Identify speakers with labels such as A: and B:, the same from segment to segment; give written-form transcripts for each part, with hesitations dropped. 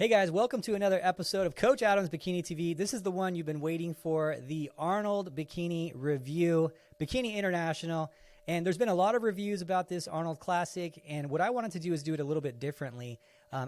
A: Hey guys, welcome to another episode of Coach Adam's Bikini TV. This is the one you've been waiting for, the Arnold Bikini Review, Bikini International. And there's been a lot of reviews about this Arnold Classic, and what I wanted to do is do it a little bit differently.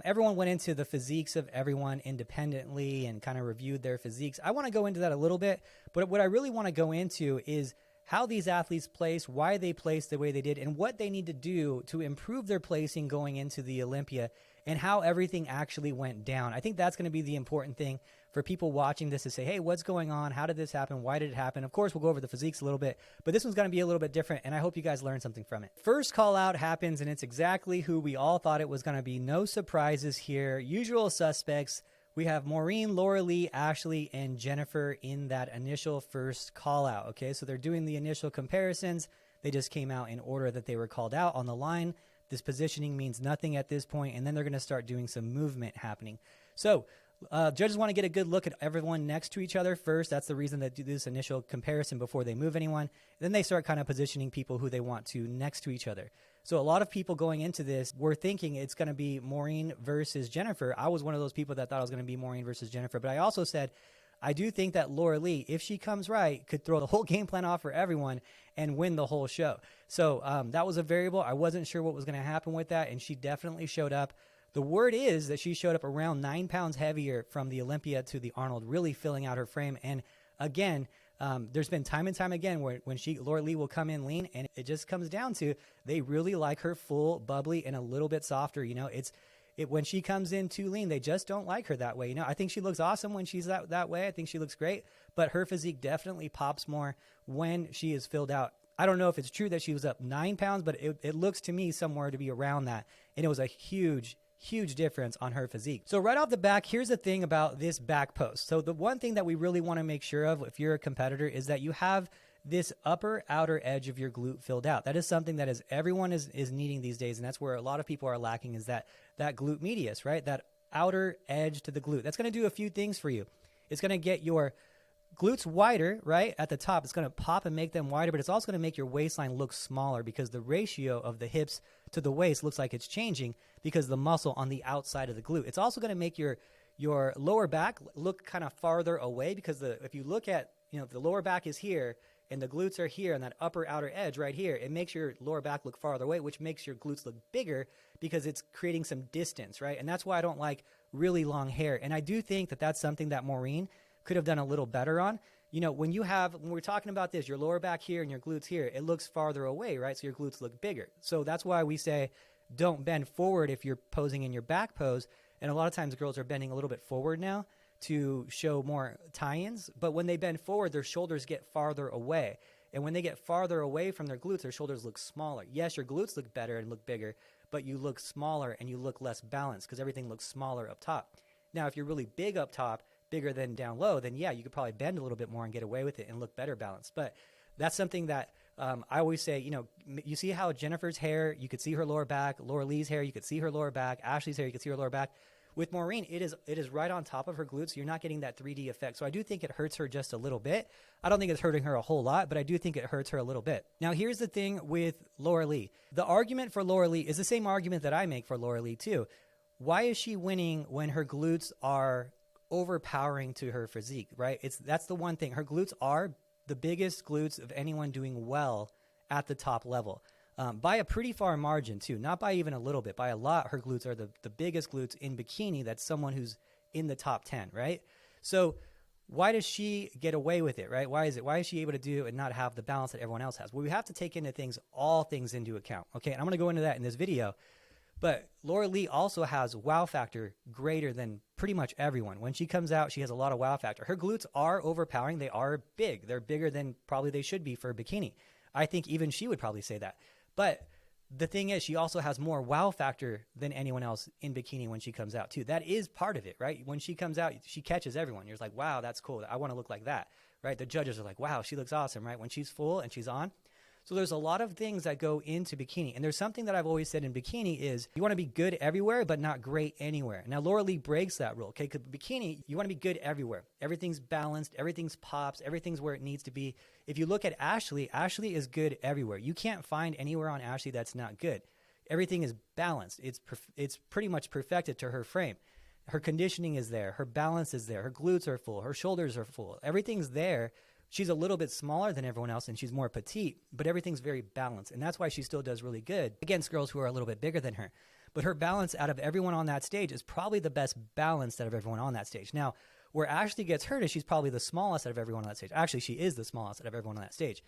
A: Everyone went into the physiques of everyone independently and kind of reviewed their physiques. I want to go into that a little bit, but what I really want to go into is how these athletes place, why they place the way they did, and what they need to do to improve their placing going into the Olympia, and how everything actually went down. I think that's going to be the important thing for people watching this to say, hey, what's going on? How did this happen? Why did it happen? Of course, we'll go over the physiques a little bit, but this one's going to be a little bit different, and I hope you guys learned something from it. First call out happens, and it's exactly who we all thought it was going to be. No surprises here. Usual suspects. We have Maureen, Laura Lee, Ashley, and Jennifer in that initial first call out. Okay, so they're doing the initial comparisons. They just came out in order that they were called out on the line. This positioning means nothing at this point, and then they're going to start doing some movement happening. So judges want to get a good look at everyone next to each other first. That's the reason they do this initial comparison before they move anyone. Then they start kind of positioning people who they want to next to each other. So a lot of people going into this were thinking it's going to be Maureen versus Jennifer. I was one of those people that thought it was going to be Maureen versus Jennifer, but I also said I do think that Laura Lee, if she comes right, could throw the whole game plan off for everyone and win the whole show. So that was a variable. I wasn't sure what was going to happen with that, and she definitely showed up. The word is that she showed up around 9 pounds heavier from the Olympia to the Arnold, really filling out her frame. And again, there's been time and time again where when Laura Lee will come in lean, and it just comes down to they really like her full, bubbly, and a little bit softer. You know, when she comes in too lean, they just don't like her that way. You know, I think she looks awesome when she's that way. I think she looks great, but her physique definitely pops more when she is filled out. I don't know if it's true that she was up 9 pounds, but it looks to me somewhere to be around that. And it was a huge difference on her physique. So right off the back, here's the thing about this back post. So the one thing that we really want to make sure of if you're a competitor is that you have this upper outer edge of your glute filled out. That is something that everyone is needing these days, and that's where a lot of people are lacking, is that glute medius, right? That outer edge to the glute. That's going to do a few things for you. It's going to get your glutes wider, right? At the top, it's going to pop and make them wider, but it's also going to make your waistline look smaller because the ratio of the hips to the waist looks like it's changing because the muscle on the outside of the glute. It's also going to make your lower back look kind of farther away because if you look at, the lower back is here and the glutes are here and that upper outer edge right here, it makes your lower back look farther away, which makes your glutes look bigger because it's creating some distance, right? And that's why I don't like really long hair. And I do think that that's something that Maureen could have done a little better on. When we're talking about this, your lower back here and your glutes here, it looks farther away, right? So your glutes look bigger. So that's why we say don't bend forward if you're posing in your back pose. And a lot of times girls are bending a little bit forward now to show more tie-ins. But when they bend forward, their shoulders get farther away. And when they get farther away from their glutes, their shoulders look smaller. Yes, your glutes look better and look bigger, but you look smaller and you look less balanced because everything looks smaller up top. Now, if you're really big up top, bigger than down low, then yeah, you could probably bend a little bit more and get away with it and look better balanced. But that's something that I always say, you see how Jennifer's hair, you could see her lower back, Laura Lee's hair, you could see her lower back, Ashley's hair, you could see her lower back. With Maureen, it is right on top of her glutes, so you're not getting that 3D effect. So I do think it hurts her just a little bit. I don't think it's hurting her a whole lot, but I do think it hurts her a little bit. Now, here's the thing with Laura Lee. The argument for Laura Lee is the same argument that I make for Laura Lee too. Why is she winning when her glutes are overpowering to her physique, right? That's the one thing. Her glutes are the biggest glutes of anyone doing well at the top level. By a pretty far margin too, not by even a little bit, by a lot. Her glutes are the biggest glutes in bikini. That's someone who's in the top 10, right? So why does she get away with it, right? Why is she able to do and not have the balance that everyone else has? Well, we have to take all things into account, okay? And I'm going to go into that in this video. But Laura Lee also has wow factor greater than pretty much everyone. When she comes out, she has a lot of wow factor. Her glutes are overpowering. They are big. They're bigger than probably they should be for a bikini. I think even she would probably say that. But the thing is, she also has more wow factor than anyone else in bikini when she comes out too. That is part of it, right? When she comes out, she catches everyone. You're like, wow, that's cool. I want to look like that, right? The judges are like, wow, she looks awesome, right? When she's full and she's on. So there's a lot of things that go into bikini. And there's something that I've always said in bikini is you want to be good everywhere, but not great anywhere. Now, Laura Lee breaks that rule, okay? Because bikini, you want to be good everywhere. Everything's balanced, everything's pops, everything's where it needs to be. If you look at Ashley, Ashley is good everywhere. You can't find anywhere on Ashley that's not good. Everything is balanced. It's pretty much perfected to her frame. Her conditioning is there. Her balance is there. Her glutes are full. Her shoulders are full. Everything's there. She's a little bit smaller than everyone else, and she's more petite, but everything's very balanced. And that's why she still does really good against girls who are a little bit bigger than her. But her balance out of everyone on that stage is probably the best balanced out of everyone on that stage. Now, where Ashley gets hurt is she's probably the smallest out of everyone on that stage. Actually, she is the smallest out of everyone on that stage.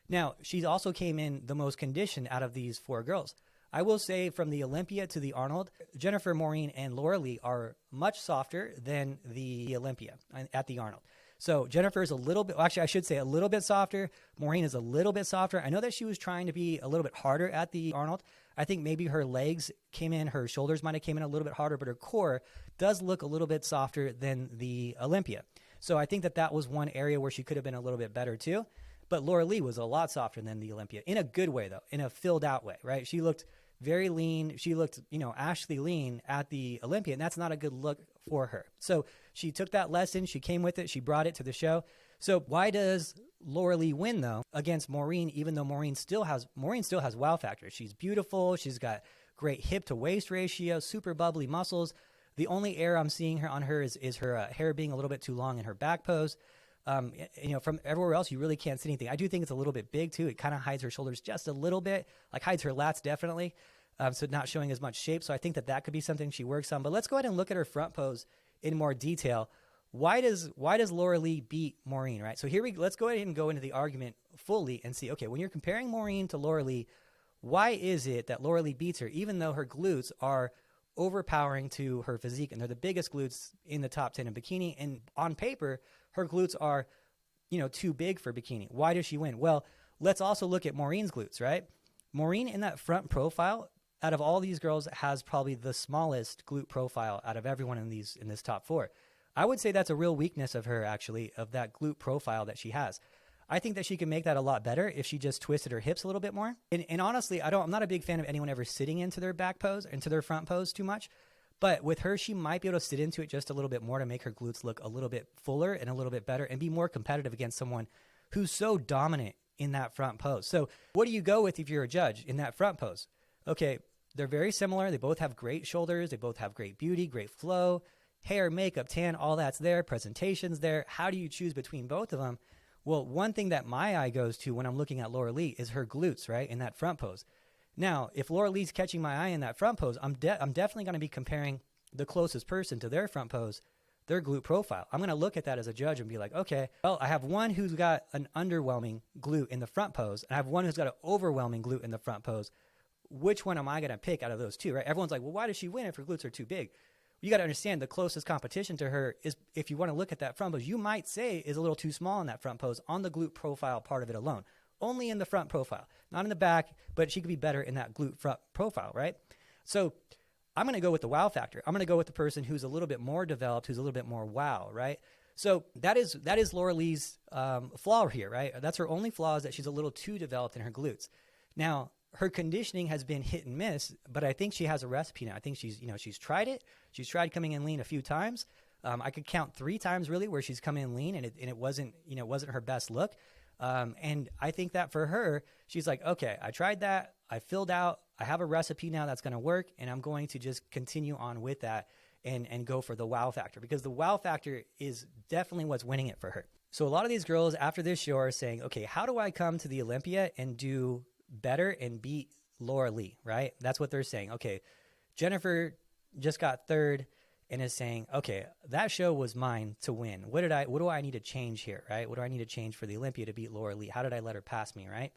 A: Now, she also came in the most conditioned out of these 4 girls. I will say from the Olympia to the Arnold, Jennifer, Maureen, and Laura Lee are much softer than the Olympia at the Arnold. So Jennifer is a little bit, actually I should say a little bit softer. Maureen is a little bit softer. I know that she was trying to be a little bit harder at the Arnold. I think maybe her legs came in, her shoulders might have came in a little bit harder, but her core does look a little bit softer than the Olympia. So I think that that was one area where she could have been a little bit better too. But Laura Lee was a lot softer than the Olympia in a good way though, in a filled out way, right? She looked very lean. She looked, Ashley lean at the Olympia, and that's not a good look for her. So she took that lesson. She came with it. She brought it to the show. So why does Laura Lee win though against Maureen, even though Maureen still has wow factor? She's beautiful. She's got great hip to waist ratio, super bubbly muscles. The only error I'm seeing her on her is her hair being a little bit too long in her back pose. From everywhere else, you really can't see anything. I do think it's a little bit big too. It kind of hides her shoulders just a little bit, like hides her lats definitely. So not showing as much shape. So I think that could be something she works on. But let's go ahead and look at her front pose in more detail. Why does Laura Lee beat Maureen, right? So let's go ahead and go into the argument fully and see, okay, when you're comparing Maureen to Laura Lee, why is it that Laura Lee beats her, even though her glutes are overpowering to her physique, and they're the biggest glutes in the top 10 in bikini, and on paper, her glutes are, too big for bikini. Why does she win? Well, let's also look at Maureen's glutes, right? Maureen in that front profile, out of all these girls, has probably the smallest glute profile out of everyone in this top 4. I would say that's a real weakness of her, actually, of that glute profile that she has. I think that she can make that a lot better if she just twisted her hips a little bit more. And honestly, I'm not a big fan of anyone ever sitting into their back pose, into their front pose too much. But with her, she might be able to sit into it just a little bit more to make her glutes look a little bit fuller and a little bit better and be more competitive against someone who's so dominant in that front pose. So what do you go with if you're a judge in that front pose? Okay, they're very similar. They both have great shoulders. They both have great beauty, great flow, hair, makeup, tan, all that's there. Presentation's there. How do you choose between both of them? Well, one thing that my eye goes to when I'm looking at Laura Lee is her glutes, right, in that front pose. Now, if Laura Lee's catching my eye in that front pose, I'm definitely going to be comparing the closest person to their front pose, their glute profile. I'm going to look at that as a judge and be like, okay, well, I have one who's got an underwhelming glute in the front pose, and I have one who's got an overwhelming glute in the front pose. Which one am I going to pick out of those two, right? Everyone's like, well, why does she win if her glutes are too big? You got to understand the closest competition to her is, if you want to look at that front pose, you might say is a little too small in that front pose on the glute profile part of it alone. Only in the front profile, not in the back, but she could be better in that glute front profile, right? So I'm going to go with the wow factor. I'm going to go with the person who's a little bit more developed, who's a little bit more wow, right? So that is Laura Lee's flaw here, right? That's her only flaw, is that she's a little too developed in her glutes. Now, her conditioning has been hit and miss, but I think she has a recipe now. I think she's tried it. She's tried coming in lean a few times. I could count 3 times really where she's come in lean and it wasn't her best look. And I think that for her, she's like, okay, I tried that. I filled out. I have a recipe now that's going to work, and I'm going to just continue on with that and go for the wow factor, because the wow factor is definitely what's winning it for her. So a lot of these girls after this show are saying, okay, how do I come to the Olympia and do better and beat Laura Lee, right? That's what they're saying. Okay, Jennifer just got 3rd and is saying, okay, that show was mine to win. What do I need to change here, right? What do I need to change for the Olympia to beat Laura Lee? How did I let her pass me, right?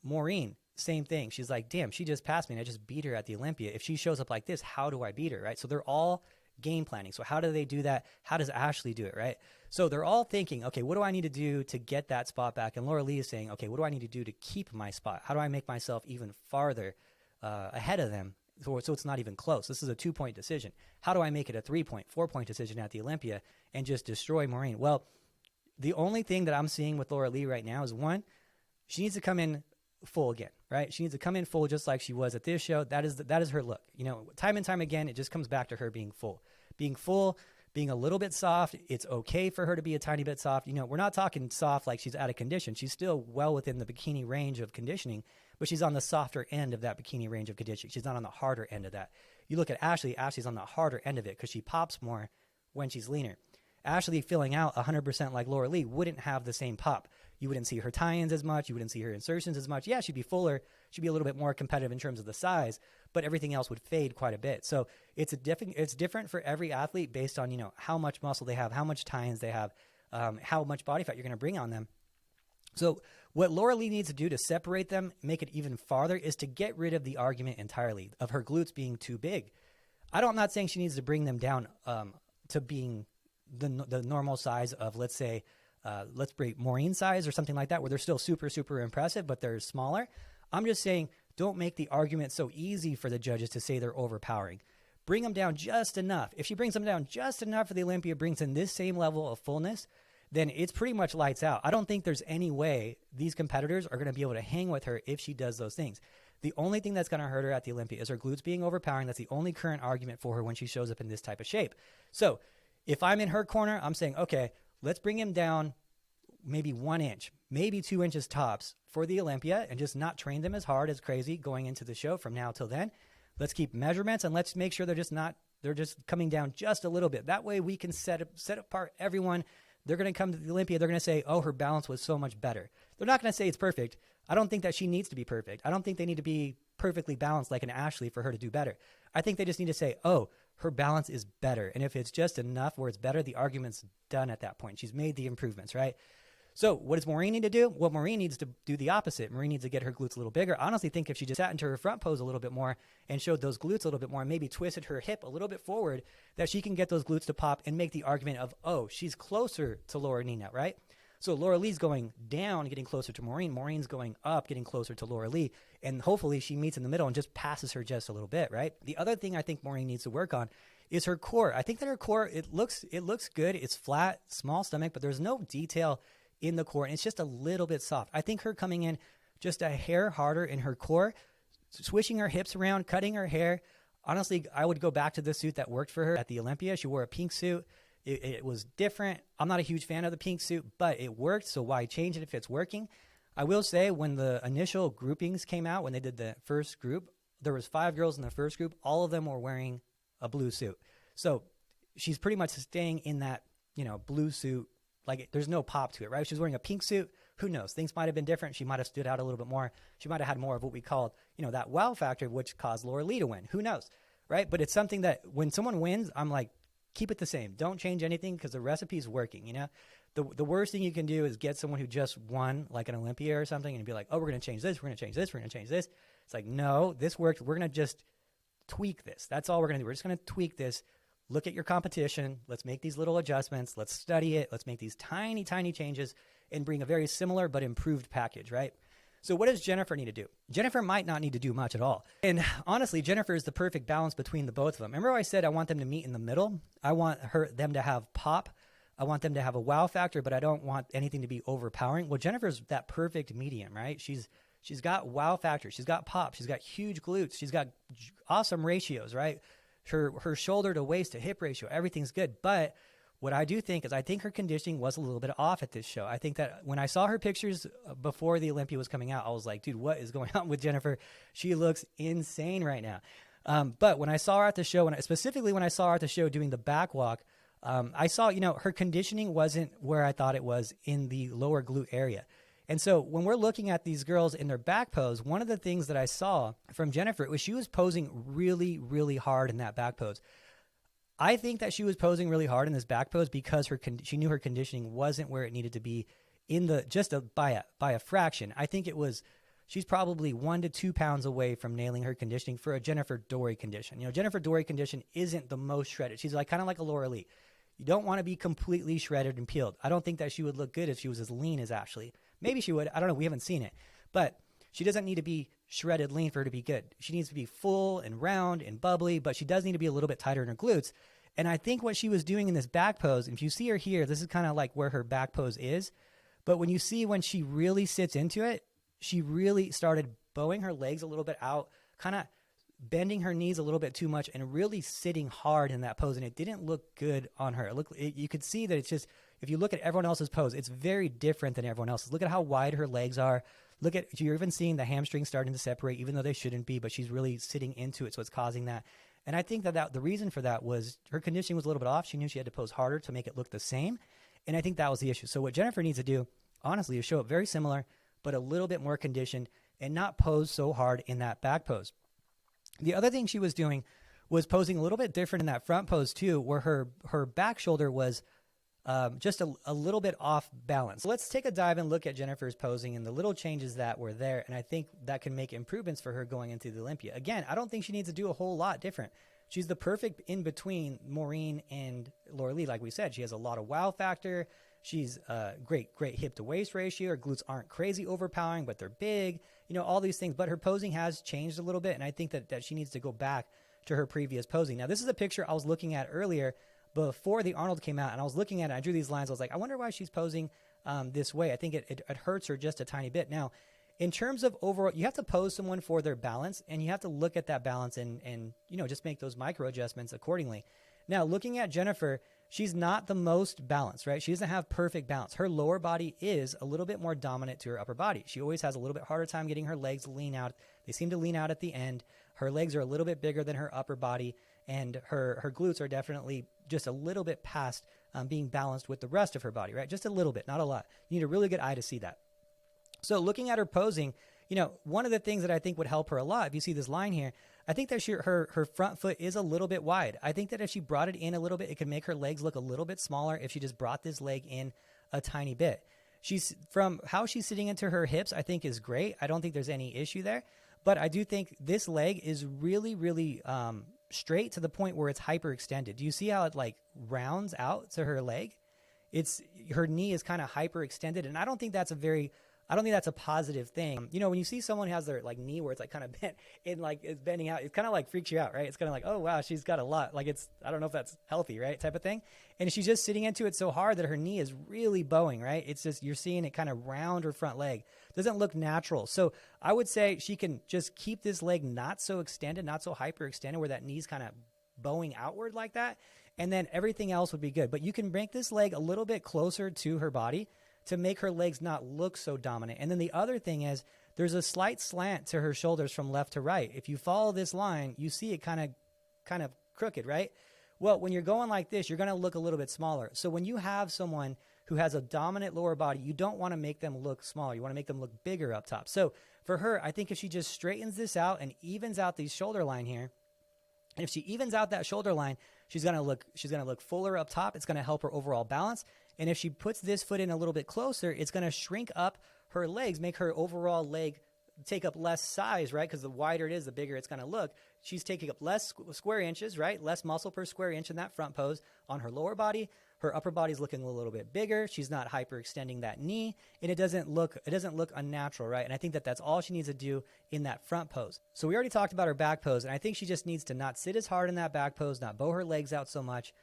A: Maureen, same thing. She's like, damn, she just passed me and I just beat her at the Olympia. If she shows up like this, how do I beat her, right? So they're all game planning. So how do they do that? How does Ashley do it, right? So they're all thinking, okay, what do I need to do to get that spot back? And Laura Lee is saying, okay, what do I need to do to keep my spot? How do I make myself even farther ahead of them so it's not even close? This is a 2-point decision. How do I make it a 3-point, 4-point decision at the Olympia and just destroy Maureen? Well, the only thing that I'm seeing with Laura Lee right now is, one, she needs to come in full again, right? She needs to come in full just like she was at this show. That is her look. Time and time again, it just comes back to her being full, being a little bit soft. It's okay for her to be a tiny bit soft. We're not talking soft like she's out of condition. She's still well within the bikini range of conditioning, but she's on the softer end of that bikini range of conditioning. She's not on the harder end of that. You look at Ashley. Ashley's on the harder end of it because she pops more when she's leaner. Ashley filling out 100% like Laura Lee wouldn't have the same pop. You wouldn't see her tie-ins as much. You wouldn't see her insertions as much. Yeah, she'd be fuller. She'd be a little bit more competitive in terms of the size, but everything else would fade quite a bit. So it's different for every athlete based on, how much muscle they have, how much tie-ins they have, how much body fat you're going to bring on them. So what Laura Lee needs to do to separate them, make it even farther, is to get rid of the argument entirely of her glutes being too big. I'm not saying she needs to bring them down to being the normal size of, let's say, let's break Maureen's size or something like that, where they're still super, super impressive, but they're smaller. I'm just saying, don't make the argument so easy for the judges to say they're overpowering. Bring them down just enough. If she brings them down just enough for the Olympia, brings in this same level of fullness, then it's pretty much lights out. I don't think there's any way these competitors are going to be able to hang with her if she does those things. The only thing that's going to hurt her at the Olympia is her glutes being overpowering. That's the only current argument for her when she shows up in this type of shape. So if I'm in her corner, I'm saying, okay, let's bring him down maybe 1 inch, maybe 2 inches tops for the Olympia, and just not train them as hard as crazy going into the show from now till then. Let's keep measurements and let's make sure they're just coming down just a little bit. That way we can set apart everyone. They're going to come to the Olympia. They're going to say, oh, her balance was so much better. They're not going to say it's perfect. I don't think that she needs to be perfect. I don't think they need to be perfectly balanced like an Ashley for her to do better. I think they just need to say, oh, her balance is better. And if it's just enough where it's better, the argument's done at that point. She's made the improvements, right? So what does Maureen need to do? Well, Maureen needs to do the opposite. Maureen needs to get her glutes a little bigger. I honestly think if she just sat into her front pose a little bit more and showed those glutes a little bit more and maybe twisted her hip a little bit forward, that she can get those glutes to pop and make the argument of, oh, she's closer to Laura Lee now, right? So Laura Lee's going down, getting closer to Maureen. Maureen's going up, getting closer to Laura Lee. And hopefully she meets in the middle and just passes her just a little bit, right? The other thing I think Maureen needs to work on is her core. I think that her core, it looks good. It's flat, small stomach, but there's no detail in the core, and it's just a little bit soft. I think her coming in just a hair harder in her core, swishing her hips around, cutting her hair. Honestly, I would go back to the suit that worked for her at the Olympia. She wore a pink suit. It was different. I'm not a huge fan of the pink suit, but it worked, so why change it if it's working? I will say when the initial groupings came out, when they did the first group, there was 5 girls in the first group. All of them were wearing a blue suit. So she's pretty much staying in that, blue suit. Like, there's no pop to it, right? She's wearing a pink suit. Who knows? Things might have been different. She might have stood out a little bit more. She might have had more of what we called, that wow factor, which caused Laura Lee to win. Who knows, right? But it's something that when someone wins, I'm like, keep it the same. Don't change anything because the recipe is working, The worst thing you can do is get someone who just won, like an Olympia or something, and be like, oh, we're going to change this, we're going to change this, we're going to change this. It's like, no, this worked. We're going to just tweak this. That's all we're going to do. We're just going to tweak this. Look at your competition. Let's make these little adjustments. Let's study it. Let's make these tiny, tiny changes and bring a very similar but improved package, right? So what does Jennifer need to do? Jennifer might not need to do much at all. And honestly, Jennifer is the perfect balance between the both of them. Remember I said I want them to meet in the middle? I want them to have pop. I want them to have a wow factor, but I don't want anything to be overpowering. Well, Jennifer's that perfect medium, right? She's got wow factor. She's got pop. She's got huge glutes. She's got awesome ratios, right? Her shoulder to waist to hip ratio, everything's good. But what I do think is I think her conditioning was a little bit off at this show. I think that when I saw her pictures before the Olympia was coming out, I was like, dude, what is going on with Jennifer? She looks insane right now. But when I saw her at the show, specifically when I saw her at the show doing the back walk, I saw, her conditioning wasn't where I thought it was in the lower glute area. And so when we're looking at these girls in their back pose, one of the things that I saw from Jennifer was she was posing really, really hard in that back pose. I think that she was posing really hard in this back pose because she knew her conditioning wasn't where it needed to be by a fraction. I think she's probably 1 to 2 pounds away from nailing her conditioning for a Jennifer Dory condition. Jennifer Dory condition isn't the most shredded. She's kind of like a Laura Lee. You don't want to be completely shredded and peeled. I don't think that she would look good if she was as lean as Ashley. Maybe she would. I don't know. We haven't seen it. But she doesn't need to be shredded lean for her to be good. She needs to be full and round and bubbly, but she does need to be a little bit tighter in her glutes. And I think what she was doing in this back pose, if you see her here, this is kind of like where her back pose is. But when she really sits into it, she really started bowing her legs a little bit out, kind of bending her knees a little bit too much and really sitting hard in that pose. And it didn't look good on her. You could see that it's just, if you look at everyone else's pose, it's very different than everyone else's. Look at how wide her legs are. You're even seeing the hamstrings starting to separate, even though they shouldn't be, but she's really sitting into it. So it's causing that. And I think that the reason for that was her conditioning was a little bit off. She knew she had to pose harder to make it look the same. And I think that was the issue. So what Jennifer needs to do, honestly, is show up very similar, but a little bit more conditioned and not pose so hard in that back pose. The other thing she was doing was posing a little bit different in that front pose too, where her back shoulder was just a little bit off balance. So let's take a dive and look at Jennifer's posing and the little changes that were there. And I think that can make improvements for her going into the Olympia. Again, I don't think she needs to do a whole lot different. She's the perfect in between Maureen and Laura Lee. Like we said, she has a lot of wow factor. She's great hip to waist ratio. Her glutes aren't crazy overpowering, but they're big, all these things. But her posing has changed a little bit. And I think that she needs to go back to her previous posing. Now, this is a picture I was looking at earlier before the Arnold came out, and I was looking at it. I drew these lines. I was like, I wonder why she's posing this way. I think it hurts her just a tiny bit. Now, in terms of overall, you have to pose someone for their balance, and you have to look at that balance and just make those micro adjustments accordingly. Now, looking at Jennifer, she's not the most balanced, right? She doesn't have perfect balance. Her lower body is a little bit more dominant to her upper body. She always has a little bit harder time getting her legs to lean out. They seem to lean out at the end. Her legs are a little bit bigger than her upper body, and her glutes are definitely just a little bit past being balanced with the rest of her body, right? Just a little bit, not a lot. You need a really good eye to see that. So looking at her posing, one of the things that I think would help her a lot, if you see this line here, I think that her front foot is a little bit wide. I think that if she brought it in a little bit, it could make her legs look a little bit smaller if she just brought this leg in a tiny bit. From how she's sitting into her hips, I think is great. I don't think there's any issue there. But I do think this leg is really, really straight to the point where it's hyperextended. Do you see how it like rounds out to her leg? Her knee is kind of hyperextended, and I don't think that's a positive thing. When you see someone who has their like knee where it's like kind of bent and like it's bending out, it kind of like freaks you out, right? It's kind of like, oh wow, she's got a lot. Like I don't know if that's healthy, right? Type of thing. And she's just sitting into it so hard that her knee is really bowing, right? It's just, you're seeing it kind of round her front leg. Doesn't look natural. So I would say she can just keep this leg not so extended, not so hyperextended where that knee's kind of bowing outward like that. And then everything else would be good. But you can make this leg a little bit closer to her body to make her legs not look so dominant. And then the other thing is there's a slight slant to her shoulders from left to right. If you follow this line, you see it kind of crooked, right? Well, when you're going like this, you're going to look a little bit smaller. So when you have someone who has a dominant lower body, you don't want to make them look smaller. You want to make them look bigger up top. So for her, I think if she just straightens this out and evens out the shoulder line here, and if she evens out that shoulder line, she's going to look fuller up top. It's going to help her overall balance. And if she puts this foot in a little bit closer, it's going to shrink up her legs, make her overall leg take up less size, right? Because the wider it is, the bigger it's going to look. She's taking up less square inches, right? Less muscle per square inch in that front pose on her lower body. Her upper body's looking a little bit bigger. She's not hyperextending that knee, and it doesn't look unnatural, right? And I think that that's all she needs to do in that front pose. So we already talked about her back pose, and I think she just needs to not sit as hard in that back pose, not bow her legs out so much.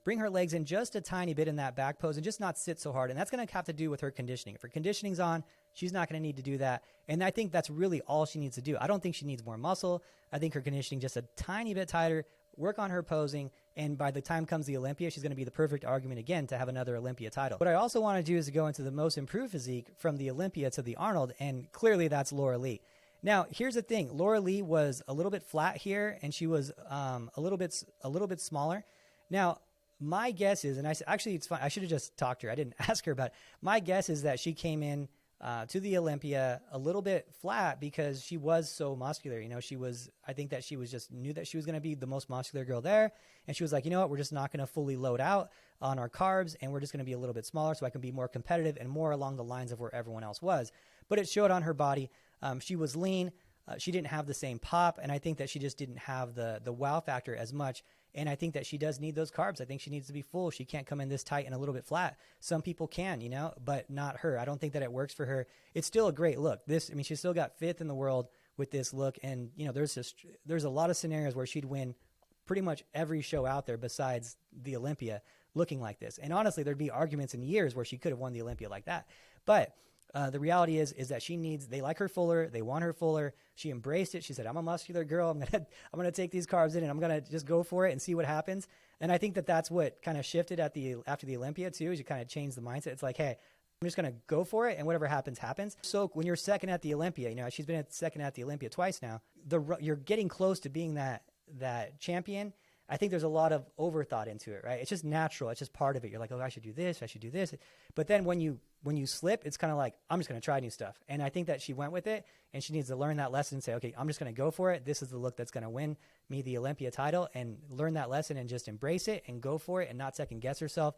A: Bring her legs in just a tiny bit in that back pose and just not sit so hard. And that's going to have to do with her conditioning. If her conditioning's on, she's not going to need to do that. And I think that's really all she needs to do. I don't think she needs more muscle. I think her conditioning just a tiny bit tighter, work on her posing. And by the time comes the Olympia, she's going to be the perfect argument again to have another Olympia title. What I also want to do is to go into the most improved physique from the Olympia to the Arnold. And clearly that's Laura Lee. Now, here's the thing. Laura Lee was a little bit flat here, and she was a little bit smaller. Now, my guess is, and it's fine. I should have just talked to her. I didn't ask her about it. My guess is that she came in to the Olympia a little bit flat because she was so muscular. I think that she was just knew that she was going to be the most muscular girl there. And she was like, you know what, we're just not going to fully load out on our carbs, and we're just going to be a little bit smaller so I can be more competitive and more along the lines of where everyone else was. But it showed on her body. She was lean. She didn't have the same pop, and I think that she just didn't have the wow factor as much. And I think that she does need those carbs. I think she needs to be full. She can't come in this tight and a little bit flat. Some people can, but not her. I don't think that it works for her. It's still a great look. She's still got fifth in the world with this look. And, there's a lot of scenarios where she'd win pretty much every show out there besides the Olympia looking like this. And honestly, there'd be arguments in years where she could have won the Olympia like that. But the reality is that they like her fuller. They want her fuller. She embraced it. She said, I'm a muscular girl. I'm going to take these carbs in and I'm going to just go for it and see what happens. And I think that that's what kind of shifted after the Olympia too, is you kind of change the mindset. It's like, hey, I'm just going to go for it and whatever happens, happens. So when you're second at the Olympia, she's been second at the Olympia twice now, you're getting close to being that that champion, I think there's a lot of overthought into it, right? It's just natural. It's just part of it. You're like, oh, I should do this. I should do this. But then when you slip, it's kind of like, I'm just going to try new stuff. And I think that she went with it, and she needs to learn that lesson and say, okay, I'm just going to go for it. This is the look that's going to win me the Olympia title, and learn that lesson and just embrace it and go for it and not second guess herself.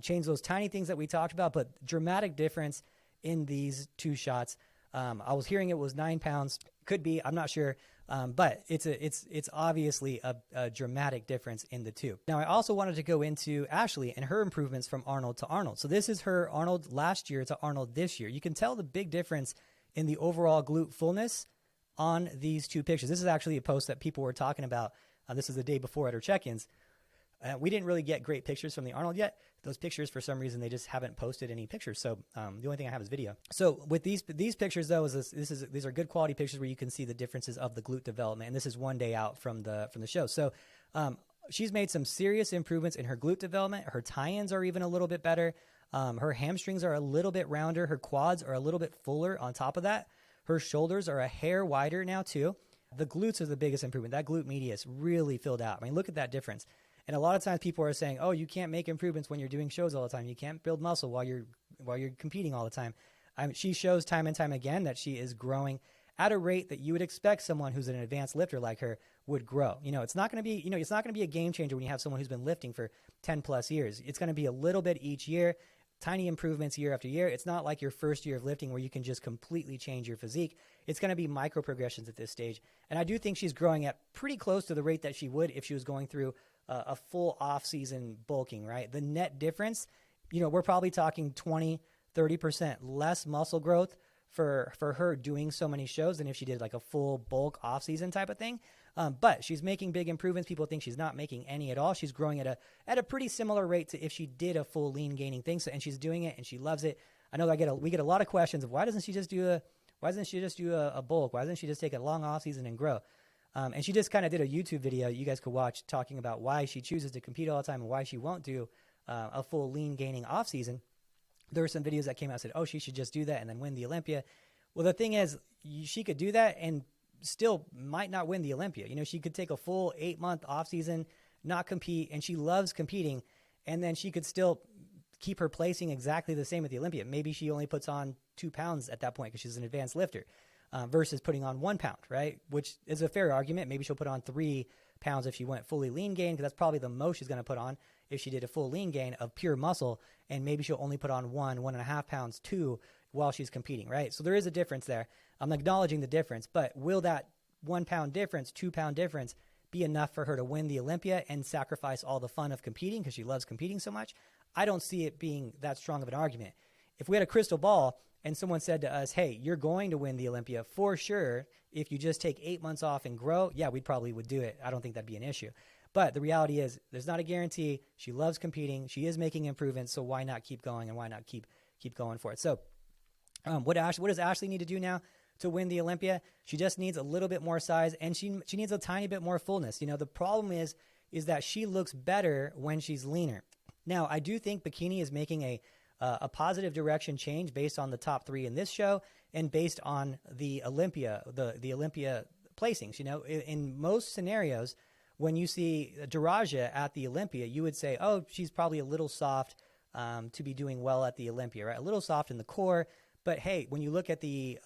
A: Change those tiny things that we talked about, but dramatic difference in these two shots. I was hearing it was 9 pounds. Could be, I'm not sure. But it's obviously a dramatic difference in the two. Now, I also wanted to go into Ashley and her improvements from Arnold to Arnold. So this is her Arnold last year to Arnold this year. You can tell the big difference in the overall glute fullness on these two pictures. This is actually a post that people were talking about. This is the day before at her check-ins. We didn't really get great pictures from the Arnold yet. Those pictures, for some reason, they just haven't posted any pictures. So the only thing I have is video. So with these pictures, though, these are good quality pictures where you can see the differences of the glute development. And this is one day out from the show. So she's made some serious improvements in her glute development. Her tie-ins are even a little bit better. Her hamstrings are a little bit rounder. Her quads are a little bit fuller on top of that. Her shoulders are a hair wider now, too. The glutes are the biggest improvement. That glute medius really filled out. I mean, look at that difference. And a lot of times people are saying, oh, you can't make improvements when you're doing shows all the time. You can't build muscle while you're competing all the time. She shows time and time again that she is growing at a rate that you would expect someone who's an advanced lifter like her would grow. It's not going to be a game changer when you have someone who's been lifting for 10 plus years. It's going to be a little bit each year, tiny improvements year after year. It's not like your first year of lifting where you can just completely change your physique. It's going to be micro progressions at this stage. And I do think she's growing at pretty close to the rate that she would if she was going through a full off-season bulking, right? The net difference, we're probably talking 20, 30% less muscle growth for her doing so many shows than if she did like a full bulk off-season type of thing. But she's making big improvements. People think she's not making any at all. She's growing at a pretty similar rate to if she did a full lean gaining thing. So, and she's doing it and she loves it. I know we get a lot of questions of why doesn't she just do a bulk? Why doesn't she just take a long off-season and grow? And she just kind of did a YouTube video you guys could watch talking about why she chooses to compete all the time and why she won't do a full lean gaining off season. There were some videos that came out and said, oh, she should just do that and then win the Olympia. Well, the thing is, she could do that and still might not win the Olympia. She could take a full 8-month off season, not compete, and she loves competing, and then she could still keep her placing exactly the same at the Olympia. Maybe she only puts on 2 pounds at that point because she's an advanced lifter. Versus putting on 1 pound, right? Which is a fair argument. Maybe she'll put on 3 pounds if she went fully lean gain, because that's probably the most she's going to put on if she did a full lean gain of pure muscle. And maybe she'll only put on 1.5 pounds, 2 while she's competing, right? So there is a difference there. I'm acknowledging the difference, but will that 1 pound difference, 2 pound difference be enough for her to win the Olympia and sacrifice all the fun of competing because she loves competing so much? I don't see it being that strong of an argument. If we had a crystal ball and someone said to us, hey, you're going to win the Olympia for sure if you just take 8 months off and grow, yeah, we probably would do it. I don't think that'd be an issue. But the reality is there's not a guarantee. She loves competing. She is making improvements, so why not keep going and why not keep going for it? So what does Ashley need to do now to win the Olympia? She just needs a little bit more size, and she needs a tiny bit more fullness. The problem is that she looks better when she's leaner. Now, I do think bikini is making a positive direction change based on the top 3 in this show and based on the Olympia, the Olympia placings. In most scenarios, when you see Daraja at the Olympia, you would say, oh, she's probably a little soft to be doing well at the Olympia, right? A little soft in the core. But hey, when you look at the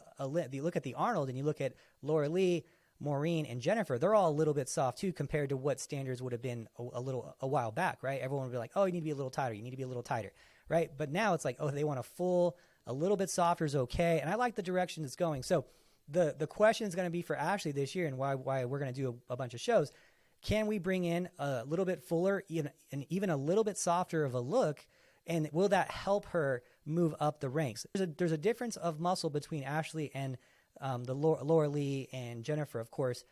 A: Arnold and you look at Laura Lee, Maureen, and Jennifer, they're all a little bit soft too compared to what standards would have been a while back, right? Everyone would be like, oh, you need to be a little tighter. You need to be a little tighter. Right? But now it's like, oh, they want a little bit softer is okay. And I like the direction it's going. So the question is going to be for Ashley this year and why we're going to do a bunch of shows. Can we bring in a little bit fuller and even a little bit softer of a look? And will that help her move up the ranks? There's a difference of muscle between Ashley and the Laura Lee and Jennifer, of course,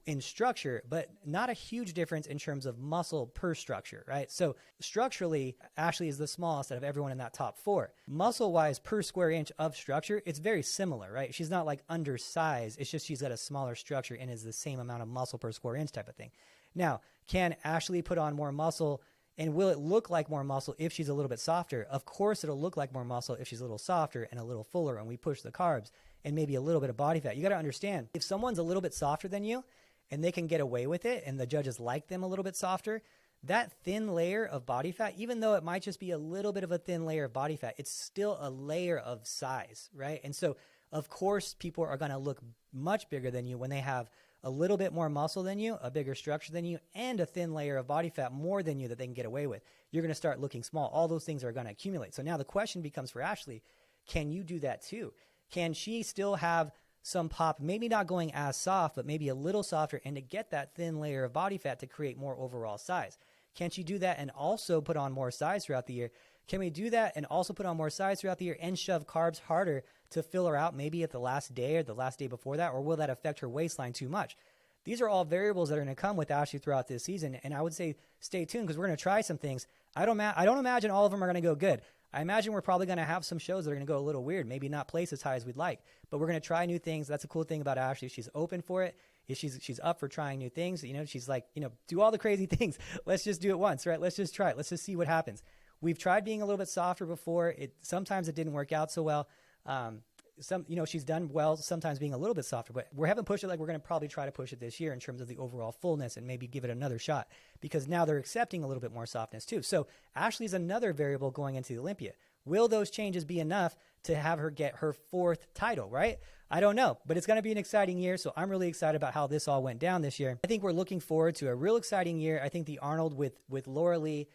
A: in structure, but not a huge difference in terms of muscle per structure, right? So structurally, Ashley is the smallest out of everyone in that top 4. Muscle-wise, per square inch of structure, it's very similar, right? She's not like undersized. It's just she's got a smaller structure and is the same amount of muscle per square inch type of thing. Now, can Ashley put on more muscle, and will it look like more muscle if she's a little bit softer? Of course, it'll look like more muscle if she's a little softer and a little fuller and we push the carbs and maybe a little bit of body fat. You got to understand, if someone's a little bit softer than you and they can get away with it and the judges like them a little bit softer, that thin layer of body fat, even though it might just be a little bit of a thin layer of body fat, it's still a layer of size, right? And so, of course, people are going to look much bigger than you when they have a little bit more muscle than you, a bigger structure than you, and a thin layer of body fat more than you that they can get away with. You're going to start looking small. All those things are going to accumulate. So now the question becomes for Ashley, can you do that too? Can she still have some pop, maybe not going as soft, but maybe a little softer, and to get that thin layer of body fat to create more overall size? Can she do that and also put on more size throughout the year? Can we do that and also put on more size throughout the year and shove carbs harder to fill her out maybe at the last day or the last day before that? Or will that affect her waistline too much? These are all variables that are going to come with Ashley throughout this season. And I would say stay tuned because we're going to try some things. I don't imagine all of them are going to go good. I imagine we're probably going to have some shows that are going to go a little weird, maybe not place as high as we'd like, but we're going to try new things. That's a cool thing about Ashley. She's open for it. She's up for trying new things. She's like, do all the crazy things. Let's just do it once, right? Let's just try it. Let's just see what happens. We've tried being a little bit softer before. Sometimes it didn't work out so well. She's done well sometimes being a little bit softer, but we haven't pushed it like we're going to probably try to push it this year in terms of the overall fullness and maybe give it another shot because now they're accepting a little bit more softness too. So Ashley's another variable going into the Olympia. Will those changes be enough to have her get her 4th title, right? I don't know, but it's going to be an exciting year. So I'm really excited about how this all went down this year. I think we're looking forward to a real exciting year. I think the Arnold with Laura Lee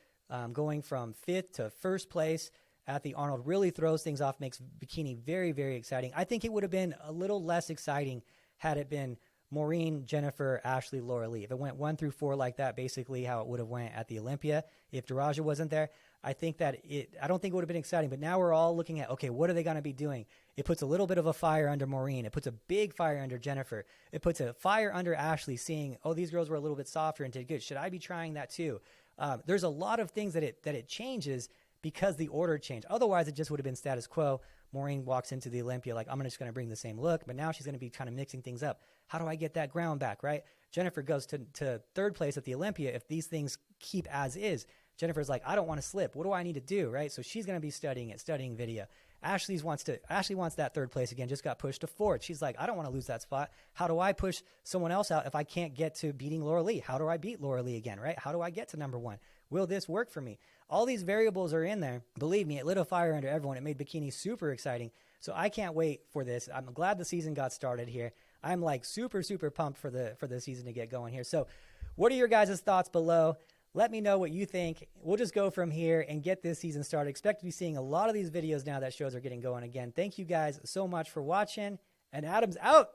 A: going from 5th to 1st place at the Arnold really throws things off, makes bikini very, very exciting. I think it would have been a little less exciting had it been Maureen, Jennifer, Ashley, Laura Lee. If it went 1 through 4 like that, basically how it would have went at the Olympia, if Daraja wasn't there, I don't think it would have been exciting. But now we're all looking at, okay, what are they going to be doing? It puts a little bit of a fire under Maureen. It puts a big fire under Jennifer. It puts a fire under Ashley, seeing, oh, these girls were a little bit softer and did good. Should I be trying that too? There's a lot of things that it changes because the order changed. Otherwise, it just would have been status quo. Maureen walks into the Olympia like, I'm just going to bring the same look, but now she's going to be kind of mixing things up. How do I get that ground back, right? Jennifer goes to 3rd place at the Olympia. If these things keep as is, Jennifer's like, I don't want to slip. What do I need to do, right? So she's going to be studying video. Ashley wants that 3rd place again, just got pushed to 4th. She's like, I don't want to lose that spot. How do I push someone else out if I can't get to beating Laura Lee? How do I beat Laura Lee again, right? How do I get to number 1? Will this work for me? All these variables are in there. Believe me, it lit a fire under everyone. It made bikini super exciting. So I can't wait for this. I'm glad the season got started here. I'm like super, super pumped for the season to get going here. So what are your guys' thoughts below? Let me know what you think. We'll just go from here and get this season started. Expect to be seeing a lot of these videos now that shows are getting going again. Thank you guys so much for watching, and Adam's out.